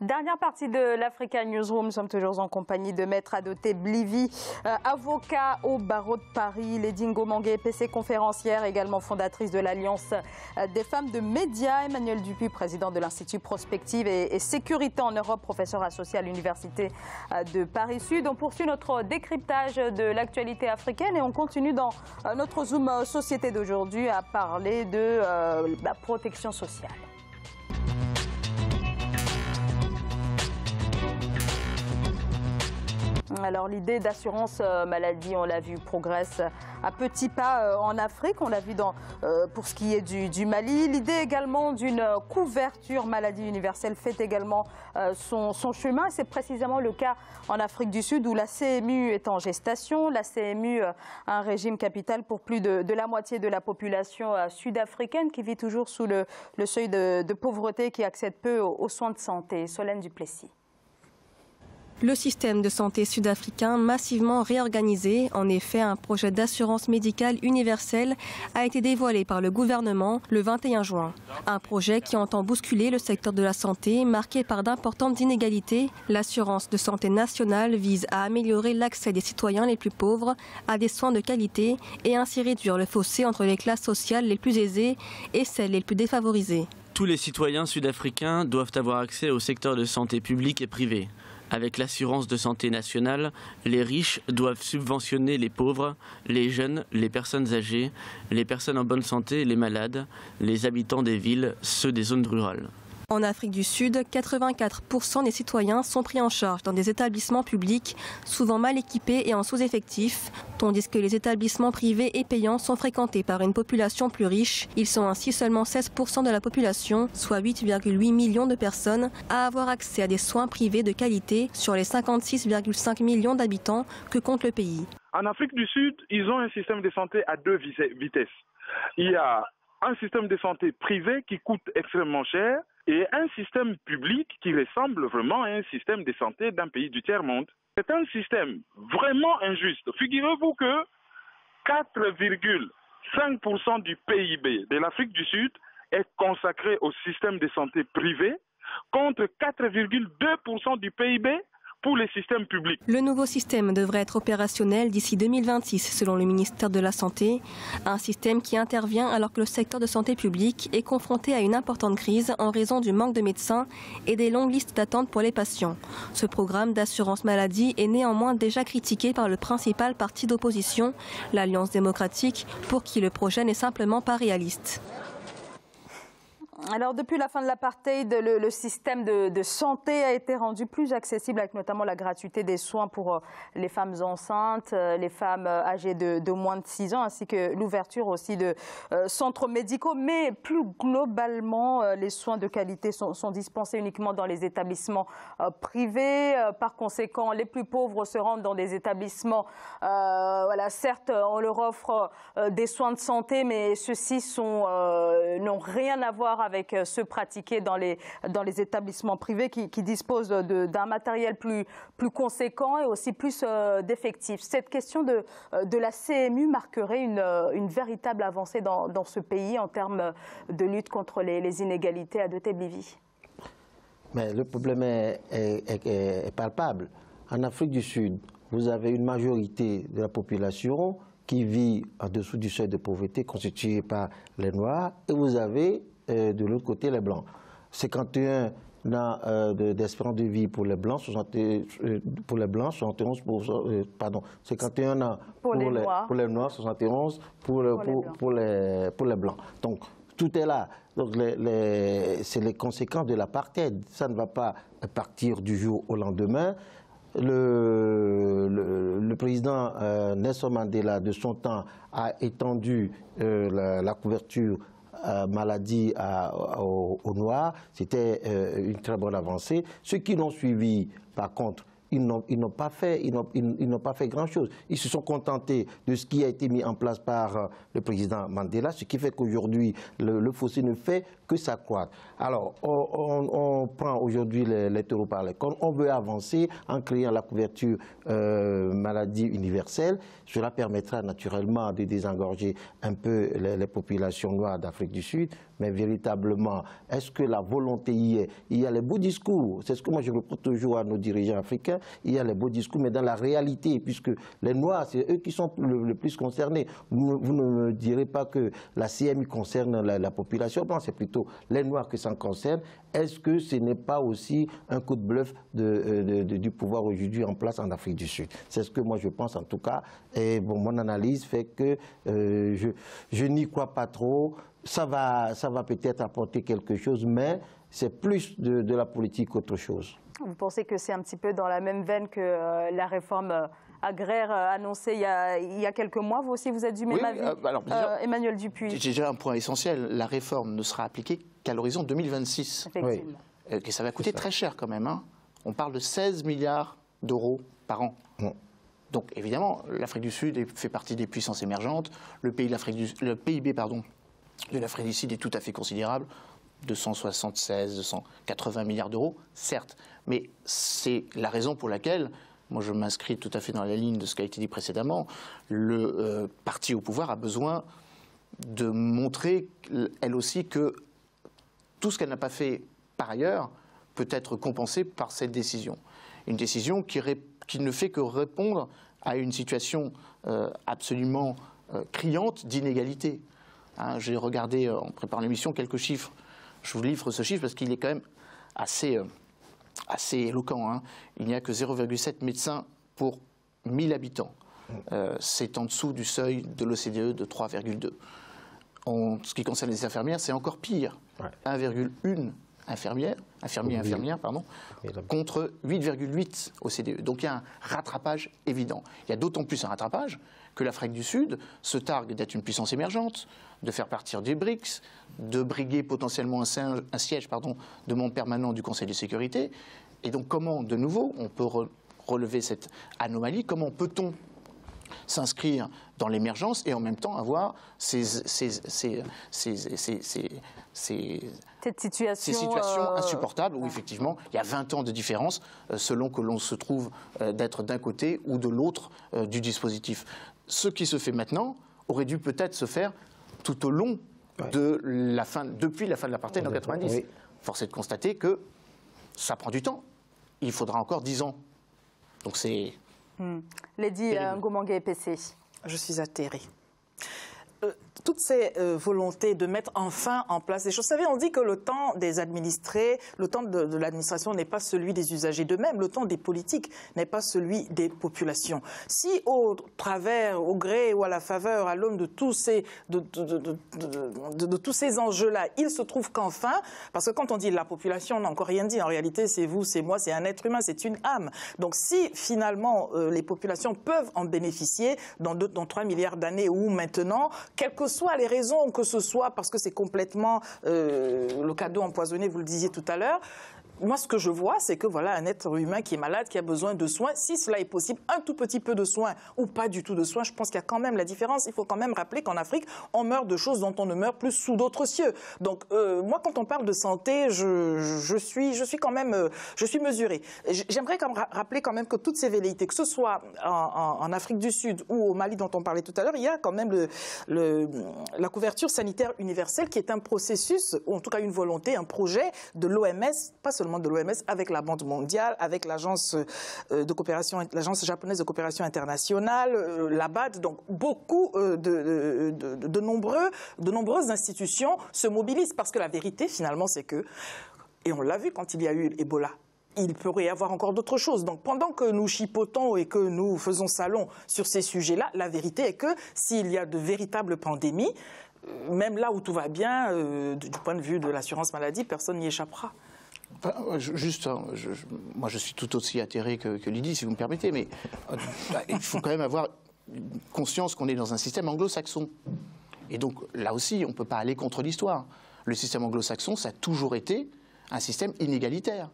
Dernière partie de l'Africa Newsroom, nous sommes toujours en compagnie de Maître Adoté Blivi, avocat au barreau de Paris, Lady Ngomangue, PC conférencière, également fondatrice de l'Alliance des femmes de médias, Emmanuel Dupuis, président de l'Institut Prospective et Sécurité en Europe, professeur associé à l'Université de Paris-Sud. On poursuit notre décryptage de l'actualité africaine et on continue dans notre Zoom Société d'aujourd'hui à parler de la protection sociale. Alors l'idée d'assurance maladie, on l'a vu, progresse à petits pas en Afrique. On l'a vu pour ce qui est du Mali. L'idée également d'une couverture maladie universelle fait également son chemin. C'est précisément le cas en Afrique du Sud où la CMU est en gestation. La CMU a un régime capital pour plus de la moitié de la population sud-africaine qui vit toujours sous le seuil de pauvreté, qui accède peu aux soins de santé. Solène Duplessis. Le système de santé sud-africain massivement réorganisé. En effet, un projet d'assurance médicale universelle a été dévoilé par le gouvernement le 21 juin. Un projet qui entend bousculer le secteur de la santé, marqué par d'importantes inégalités. L'assurance de santé nationale vise à améliorer l'accès des citoyens les plus pauvres à des soins de qualité et ainsi réduire le fossé entre les classes sociales les plus aisées et celles les plus défavorisées. Tous les citoyens sud-africains doivent avoir accès au secteur de santé public et privé. Avec l'assurance de santé nationale, les riches doivent subventionner les pauvres, les jeunes, les personnes âgées, les personnes en bonne santé, les malades, les habitants des villes, ceux des zones rurales. En Afrique du Sud, 84% des citoyens sont pris en charge dans des établissements publics, souvent mal équipés et en sous-effectif, tandis que les établissements privés et payants sont fréquentés par une population plus riche. Ils sont ainsi seulement 16% de la population, soit 8,8 millions de personnes, à avoir accès à des soins privés de qualité sur les 56,5 millions d'habitants que compte le pays. En Afrique du Sud, ils ont un système de santé à deux vitesses. Il y a un système de santé privé qui coûte extrêmement cher et un système public qui ressemble vraiment à un système de santé d'un pays du tiers-monde. C'est un système vraiment injuste. Figurez-vous que 4,5% du PIB de l'Afrique du Sud est consacré au système de santé privé contre 4,2% du PIB pour les systèmes publics. Le nouveau système devrait être opérationnel d'ici 2026 selon le ministère de la Santé. Un système qui intervient alors que le secteur de santé publique est confronté à une importante crise en raison du manque de médecins et des longues listes d'attente pour les patients. Ce programme d'assurance maladie est néanmoins déjà critiqué par le principal parti d'opposition, l'Alliance démocratique, pour qui le projet n'est simplement pas réaliste. Alors, depuis la fin de l'apartheid, le système de santé a été rendu plus accessible avec notamment la gratuité des soins pour les femmes enceintes, les femmes âgées de moins de 6 ans, ainsi que l'ouverture aussi de centres médicaux. Mais plus globalement, les soins de qualité sont dispensés uniquement dans les établissements privés. Par conséquent, les plus pauvres se rendent dans des établissements. Certes, on leur offre des soins de santé, mais ceux-ci n'ont rien à voir avec ceux pratiqués dans les établissements privés qui disposent d'un matériel plus conséquent et aussi plus d'effectifs. Cette question de la CMU marquerait une véritable avancée dans ce pays en termes de lutte contre les inégalités. Adoté Blivi. Mais le problème est palpable. En Afrique du Sud, vous avez une majorité de la population qui vit en dessous du seuil de pauvreté constituée par les Noirs et vous avez de l'autre côté les Blancs. 51 ans d'espérance de vie pour les Blancs, 51 ans pour les Noirs, 71 pour les Blancs. Donc tout est là. Donc c'est les conséquences de l'apartheid. Ça ne va pas partir du jour au lendemain. Le président Nelson Mandela, de son temps, a étendu la couverture maladie aux Noirs. C'était une très bonne avancée. Ceux qui l'ont suivi, par contre, ils n'ont pas fait grand-chose. Ils se sont contentés de ce qui a été mis en place par le président Mandela, ce qui fait qu'aujourd'hui, le fossé ne fait que s'accroître. Alors, on prend aujourd'hui les taureaux par les cornes. On veut avancer en créant la couverture maladie universelle. Cela permettra naturellement de désengorger un peu les populations noires d'Afrique du Sud. Mais véritablement, est-ce que la volonté y est? Il y a les beaux discours. C'est ce que moi je reprends toujours à nos dirigeants africains. Il y a les beaux discours, mais dans la réalité, puisque les Noirs, c'est eux qui sont le plus concernés. Vous ne me direz pas que la CMI concerne la population. Non, c'est plutôt les Noirs que ça concerne. Est-ce que ce n'est pas aussi un coup de bluff du pouvoir aujourd'hui en place en Afrique du Sud? C'est ce que moi je pense en tout cas. Et bon, mon analyse fait que je n'y crois pas trop. Ça va peut-être apporter quelque chose, mais c'est plus de la politique qu'autre chose. Vous pensez que c'est un petit peu dans la même veine que la réforme agraire annoncée il y a quelques mois? Vous aussi, vous êtes du même avis, Emmanuel Dupuy? J'ai déjà un point essentiel. La réforme ne sera appliquée qu'à l'horizon 2026. Effectivement. Et ça va coûter très cher quand même. Hein. On parle de 16 milliards d'euros par an. Donc évidemment, l'Afrique du Sud fait partie des puissances émergentes. Le PIB de l'Afrique du Sud est tout à fait considérable. 276, 280 milliards d'euros, certes. Mais c'est la raison pour laquelle, moi je m'inscris tout à fait dans la ligne de ce qui a été dit précédemment, le parti au pouvoir a besoin de montrer, elle aussi, que tout ce qu'elle n'a pas fait par ailleurs peut être compensé par cette décision. Une décision qui ne fait que répondre à une situation absolument criante d'inégalité. Hein, j'ai regardé en préparant l'émission quelques chiffres. Je vous livre ce chiffre parce qu'il est quand même assez éloquent. Hein. Il n'y a que 0,7 médecins pour 1000 habitants. C'est en dessous du seuil de l'OCDE de 3,2. En ce qui concerne les infirmières, c'est encore pire. 1,1 infirmière, contre 8,8 OCDE. Donc il y a un rattrapage évident. Il y a d'autant plus un rattrapage que l'Afrique du Sud se targue d'être une puissance émergente, de faire partir des BRICS, de briguer potentiellement un siège de membre permanent du Conseil de sécurité. Et donc comment, de nouveau, on peut relever cette anomalie? Comment peut-on s'inscrire dans l'émergence et en même temps avoir ces situations insupportables où effectivement il y a 20 ans de différence selon que l'on se trouve d'être d'un côté ou de l'autre du dispositif. Ce qui se fait maintenant aurait dû peut-être se faire tout au long depuis la fin de l'apartheid en 90. Oui. Force est de constater que ça prend du temps. Il faudra encore 10 ans. Donc c'est... Lady Ngomangue-Epese. Je suis atterrée. Toutes ces volontés de mettre enfin en place des choses. Vous savez, on dit que le temps des administrés, le temps de l'administration n'est pas celui des usagers d'eux-mêmes, le temps des politiques n'est pas celui des populations. Si au travers, au gré ou à la faveur, à l'aune de tous ces enjeux-là, il se trouve qu'enfin, parce que quand on dit la population, on n'a encore rien dit, en réalité c'est vous, c'est moi, c'est un être humain, c'est une âme. Donc si finalement les populations peuvent en bénéficier dans 3 milliards d'années ou maintenant, quelles que soient les raisons, que ce soit parce que c'est complètement le cadeau empoisonné, vous le disiez tout à l'heure, moi, ce que je vois, c'est que voilà un être humain qui est malade, qui a besoin de soins. Si cela est possible, un tout petit peu de soins ou pas du tout de soins, je pense qu'il y a quand même la différence. Il faut quand même rappeler qu'en Afrique, on meurt de choses dont on ne meurt plus sous d'autres cieux. Donc, moi, quand on parle de santé, je suis quand même, je suis mesurée. J'aimerais rappeler quand même que toutes ces velléités, que ce soit en Afrique du Sud ou au Mali dont on parlait tout à l'heure, il y a quand même la couverture sanitaire universelle qui est un processus, ou en tout cas une volonté, un projet de l'OMS, pas seulement de l'OMS, avec la Banque mondiale, avec l'agence japonaise de coopération internationale, la BAD, donc beaucoup de nombreuses institutions se mobilisent parce que la vérité finalement c'est que, et on l'a vu quand il y a eu Ebola, il pourrait y avoir encore d'autres choses. Donc pendant que nous chipotons et que nous faisons salon sur ces sujets-là, la vérité est que s'il y a de véritables pandémies, même là où tout va bien, du point de vue de l'assurance maladie, personne n'y échappera. Juste, moi je suis tout aussi atterré que Lydie, si vous me permettez, mais il faut quand même avoir conscience qu'on est dans un système anglo-saxon. Et donc là aussi, on ne peut pas aller contre l'histoire. Le système anglo-saxon, ça a toujours été un système inégalitaire.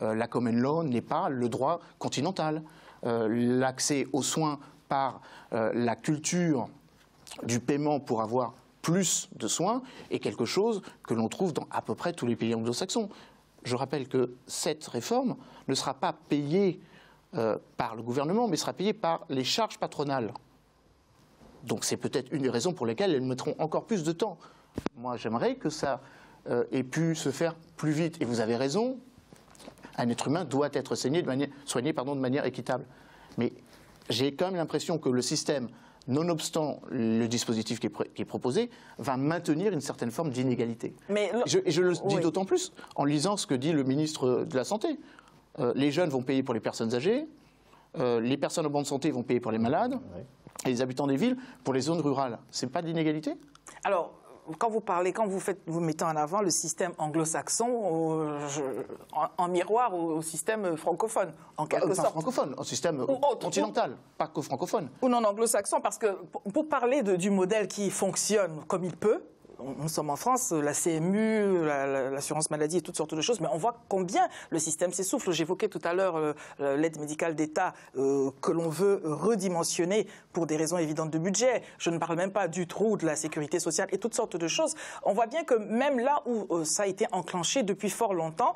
La common law n'est pas le droit continental. L'accès aux soins par la culture du paiement pour avoir plus de soins est quelque chose que l'on trouve dans à peu près tous les pays anglo-saxons. Je rappelle que cette réforme ne sera pas payée par le gouvernement, mais sera payée par les charges patronales. Donc c'est peut-être une des raisons pour lesquelles elles mettront encore plus de temps. Moi, j'aimerais que ça ait pu se faire plus vite. Et vous avez raison, un être humain doit être soigné de manière équitable. Mais j'ai quand même l'impression que le système, nonobstant le dispositif qui est proposé, va maintenir une certaine forme d'inégalité. Je le dis d'autant plus en lisant ce que dit le ministre de la Santé. Les jeunes vont payer pour les personnes âgées, les personnes en bonne santé vont payer pour les malades, et les habitants des villes pour les zones rurales. C'est pas de l'inégalité ? Alors, quand vous mettez en avant le système anglo-saxon en miroir au système francophone, en quelque sorte. Pas francophone, un système continental, pas que francophone. Ou non anglo-saxon, parce que pour parler du modèle qui fonctionne comme il peut, nous sommes en France, la CMU, l'assurance maladie et toutes sortes de choses, mais on voit combien le système s'essouffle. J'évoquais tout à l'heure l'aide médicale d'État que l'on veut redimensionner pour des raisons évidentes de budget. Je ne parle même pas du trou de la sécurité sociale et toutes sortes de choses. On voit bien que même là où ça a été enclenché depuis fort longtemps,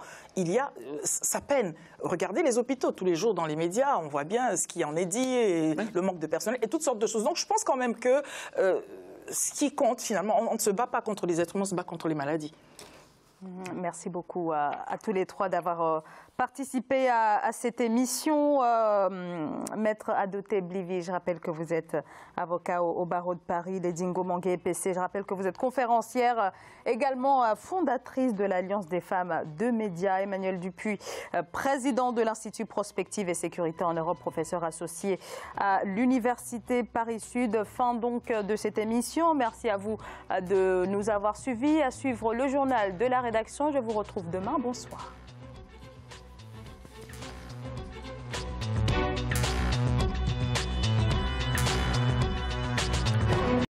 ça peine. Regardez les hôpitaux tous les jours dans les médias, on voit bien ce qui en est dit, et le manque de personnel et toutes sortes de choses. Donc je pense quand même que ce qui compte, finalement, on ne se bat pas contre les êtres humains, on se bat contre les maladies. Merci beaucoup à tous les trois d'avoir participé à cette émission. Maître Adoté Blivi, je rappelle que vous êtes avocat au barreau de Paris, Lady Ngomangue PC. Je rappelle que vous êtes conférencière, également fondatrice de l'Alliance des femmes de médias. Emmanuel Dupuis, président de l'Institut Prospective et Sécurité en Europe, professeur associé à l'Université Paris-Sud. Fin donc de cette émission. Merci à vous de nous avoir suivis, à suivre le journal de la rédaction. Je vous retrouve demain. Bonsoir.